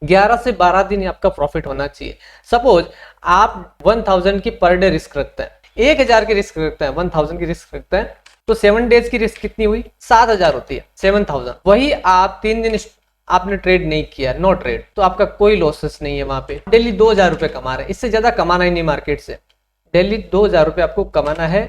11 से 12 दिन आपका प्रॉफिट होना चाहिए। सपोज आप 1000 की पर डे रिस्क रखते हैं, 1000 की रिस्क रखते हैं, 1000 की रिस्क रखते हैं, तो 7 डेज की रिस्क कितनी हुई? 7000 होती है, 7000। वही आप 3 दिन आपने ट्रेड नहीं किया, नो ट्रेड, तो आपका कोई लॉसेस नहीं है वहां पे। डेली 2000 रुपए कमा रहे हैं, इससे ज्यादा कमाना ही नहीं मार्केट से। डेली 2000 रुपए आपको कमाना है,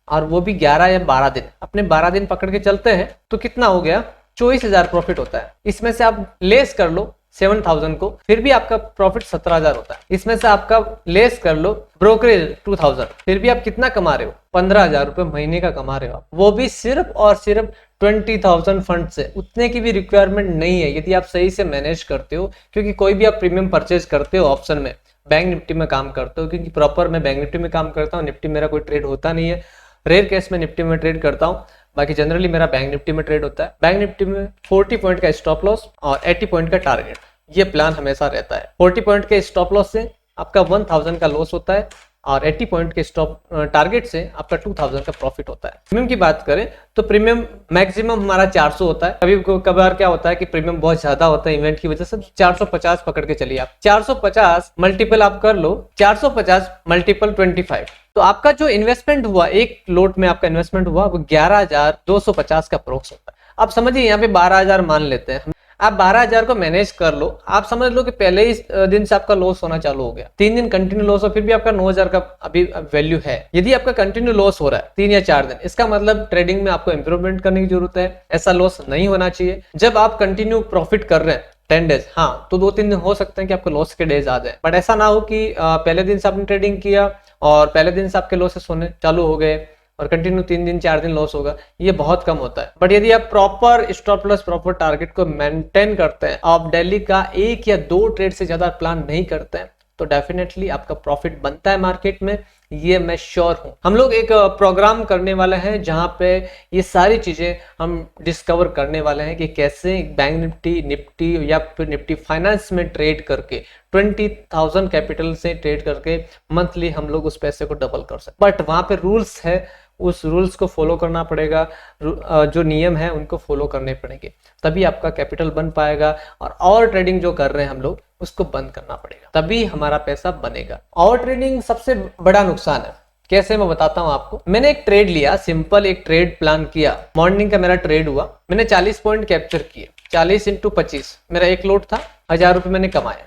और वो भी 11 या 12 दिन। अपने 12 दिन पकड़ के चलते हैं तो कितना हो गया? 24,000 प्रॉफिट होता है। इसमें से आप लेस कर लो 7000 को, फिर भी आपका प्रॉफिट 17,000 होता है। इसमें से आपका लेस कर लो ब्रोकरेज 2000, फिर भी आप कितना कमा रहे हो? 15,000 रुपए महीने का कमा रहे हो आप, वो भी सिर्फ और सिर्फ 20,000 फंड से। उतने की भी रिक्वायरमेंट नहीं है यदि आप सही से मैनेज करते हो, क्योंकि कोई भी आप प्रीमियम परचेज करते हो ऑप्शन में, बैंक निफ्टी में काम करते हो, क्योंकि प्रॉपर मैं बैंक निफ्टी में काम करता हूँ, निफ्टी मेरा कोई ट्रेड होता नहीं है। रेयर केस में निफ्टी में ट्रेड करता हूँ, बाकी जनरली मेरा बैंक निफ्टी में ट्रेड होता है। बैंक निफ्टी में 40 पॉइंट का स्टॉप लॉस और 80 पॉइंट का टारगेट, ये प्लान हमेशा रहता है। 40 पॉइंट के स्टॉप लॉस से आपका 1000 का लॉस होता है, और 80 पॉइंट के स्टॉप टारगेट से आपका 2000 का प्रॉफिट होता है। प्रीमियम की बात करें तो प्रीमियम मैक्सिमम हमारा 400 होता है। कभी कभार क्या होता है कि प्रीमियम बहुत ज्यादा होता है इवेंट की वजह से, 450 पकड़ के चलिए आप। 450 मल्टीपल आप कर लो, 450 मल्टीपल 25, तो आपका जो इन्वेस्टमेंट हुआ, एक लोट में आपका इन्वेस्टमेंट हुआ, वो 11,250 का अप्रोक्स होता है। आप समझिए यहाँ पे 12,000 मान लेते हैं, आप 12,000 को मैनेज कर लो। आप समझ लो कि पहले ही दिन से आपका लॉस होना चालू हो गया, 3 दिन कंटिन्यू लॉस हो, फिर भी आपका 9,000 का अभी वैल्यू है। यदि आपका कंटिन्यू लॉस हो रहा है 3 या 4 दिन, इसका मतलब ट्रेडिंग में आपको इंप्रूवमेंट करने की जरूरत है। ऐसा लॉस नहीं होना चाहिए। जब आप कंटिन्यू प्रॉफिट कर रहे हैं 10 डेज, हाँ, तो 2-3 दिन हो सकते हैं कि आपको लॉस के डेज आ जाए, बट ऐसा ना हो कि पहले दिन से आपने ट्रेडिंग किया और पहले दिन से आपके लॉसेस होने चालू हो गए और कंटिन्यू 3 दिन 4 दिन लॉस होगा, ये बहुत कम होता है। बट यदि आप proper stop loss, proper target को मेंटेन करते हैं, आप डेली का 1 या 2 ट्रेड से ज्यादा प्लान नहीं करते हैं, तो डेफिनेटली आपका प्रॉफिट बनता है मार्केट में, ये मैं श्योर हूं। हम लोग एक प्रोग्राम करने वाले हैं जहां पे ये सारी चीजें हम डिस्कवर करने वाले हैं कि कैसे बैंक निफ्टी, निफ्टी या फिर निफ्टी फाइनेंस में ट्रेड करके 20,000 कैपिटल से ट्रेड करके मंथली हम लोग उस पैसे को डबल कर सकते। बट वहां पे रूल्स है, उस रूल्स को फॉलो करना पड़ेगा, जो नियम है उनको फॉलो करने पड़ेंगे, तभी आपका कैपिटल बन पाएगा। और ट्रेडिंग जो कर रहे हैं हम लोग, उसको बंद करना पड़ेगा, तभी हमारा पैसा बनेगा। और ट्रेडिंग सबसे बड़ा नुकसान है, कैसे मैं बताता हूं आपको। मैंने एक ट्रेड लिया, सिंपल एक ट्रेड प्लान किया, मॉर्निंग का मेरा ट्रेड हुआ, मैंने 40 पॉइंट कैप्चर किए, 40 × 25 मेरा एक लोट था, 1000 रुपए मैंने कमाया,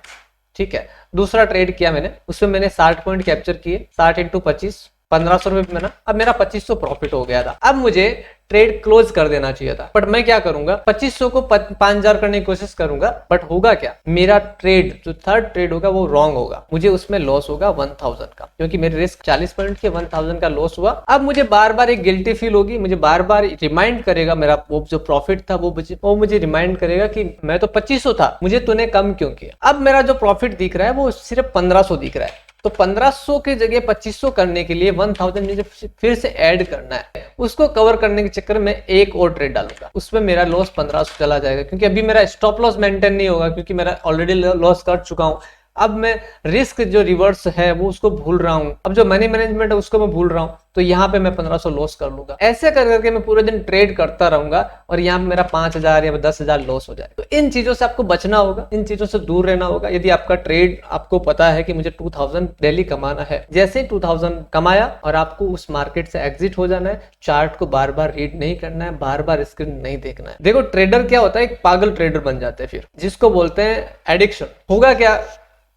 ठीक है। दूसरा ट्रेड किया मैंने, उसमें मैंने 60 पॉइंट कैप्चर किए, 60 × 25 1500 रुपए में ना, अब मेरा 2500 प्रॉफिट हो गया था। अब मुझे ट्रेड क्लोज कर देना चाहिए था, बट मैं क्या करूंगा, 2500 को 5000 करने की कोशिश करूंगा, बट होगा क्या, मेरा ट्रेड जो थर्ड ट्रेड होगा वो रॉन्ग होगा, मुझे उसमें लॉस होगा 1000 का, क्योंकि मेरे रिस्क 40 पॉइंट के 1000 का लॉस हुआ। अब मुझे बार बार एक गिल्टी फील होगी, मुझे बार बार रिमाइंड करेगा, मेरा वो जो प्रॉफिट था वो मुझे रिमाइंड करेगा कि मैं तो 2500 था, मुझे तूने कम क्यों किया। अब मेरा जो प्रॉफिट दिख रहा है वो सिर्फ 1500 दिख रहा है, तो 1500 के जगह 2500 करने के लिए 1000 मुझे फिर से ऐड करना है। उसको कवर करने के चक्कर में एक और ट्रेड डालूंगा, उसमें मेरा लॉस 1500 चला जाएगा, क्योंकि अभी मेरा स्टॉप लॉस मेंटेन नहीं होगा, क्योंकि मेरा ऑलरेडी लॉस कर चुका हूं। अब मैं रिस्क जो रिवर्स है वो उसको भूल रहा हूं, अब जो मनी मैनेजमेंट है उसको मैं भूल रहा हूं, तो यहाँ पे मैं 1500 लॉस कर लूंगा। ऐसे कर करके मैं पूरे दिन ट्रेड करता रहूंगा और यहाँ पे मेरा 5000 या 10,000 लॉस हो जाए। तो इन चीजों से आपको बचना होगा, इन चीजों से दूर रहना होगा। यदि आपका ट्रेड, आपको पता है कि मुझे 2000 डेली कमाना है, जैसे 2000 कमाया और आपको उस मार्केट से एग्जिट हो जाना है, चार्ट को बार बार रीड नहीं करना है, बार बार स्क्रीन नहीं देखना है। देखो ट्रेडर क्या होता है, एक पागल ट्रेडर बन जाते हैं, फिर जिसको बोलते हैं एडिक्शन। होगा क्या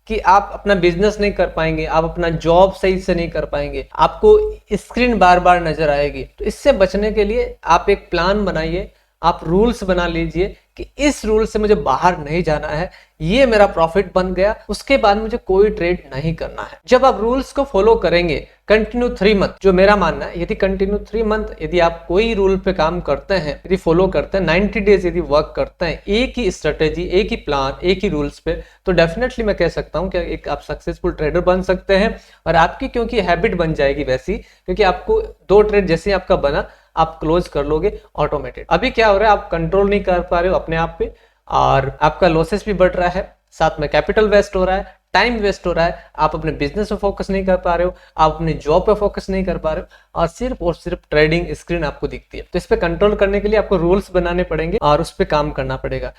कि आप अपना बिजनेस नहीं कर पाएंगे, आप अपना जॉब सही से नहीं कर पाएंगे, आपको स्क्रीन बार बार नजर आएगी। तो इससे बचने के लिए आप एक प्लान बनाइए, आप रूल्स बना लीजिए कि इस रूल से मुझे बाहर नहीं जाना है, ये मेरा प्रॉफिट बन गया, उसके बाद मुझे कोई ट्रेड नहीं करना है। जब आप रूल्स को फॉलो करेंगे कंटिन्यू 3 मंथ, जो मेरा मानना है, यदि कंटिन्यू 3 मंथ यदि आप कोई रूल पे काम करते हैं, यदि फॉलो करते हैं, 90 डेज यदि वर्क करते हैं एक ही स्ट्रेटेजी, एक ही प्लान, एक ही रूल्स पे, तो डेफिनेटली मैं कह सकता हूं कि एक आप सक्सेसफुल ट्रेडर बन सकते हैं। और आपकी क्योंकि हैबिट बन जाएगी वैसी, क्योंकि आपको 2 ट्रेड जैसे ही आपका बना, आप क्लोज कर लोगे ऑटोमेटेड। अभी क्या हो रहा है, आप कंट्रोल नहीं कर पा रहे हो अपने आप पे, और आपका लॉसेस भी बढ़ रहा है, साथ में कैपिटल वेस्ट हो रहा है, टाइम वेस्ट हो रहा है, आप अपने बिजनेस पे फोकस नहीं कर पा रहे हो, आप अपने जॉब पे फोकस नहीं कर पा रहे हो, और सिर्फ ट्रेडिंग स्क्रीन आपको दिखती है। तो इस पे कंट्रोल करने के लिए आपको रूल्स बनाने पड़ेंगे और उस पे काम करना पड़ेगा।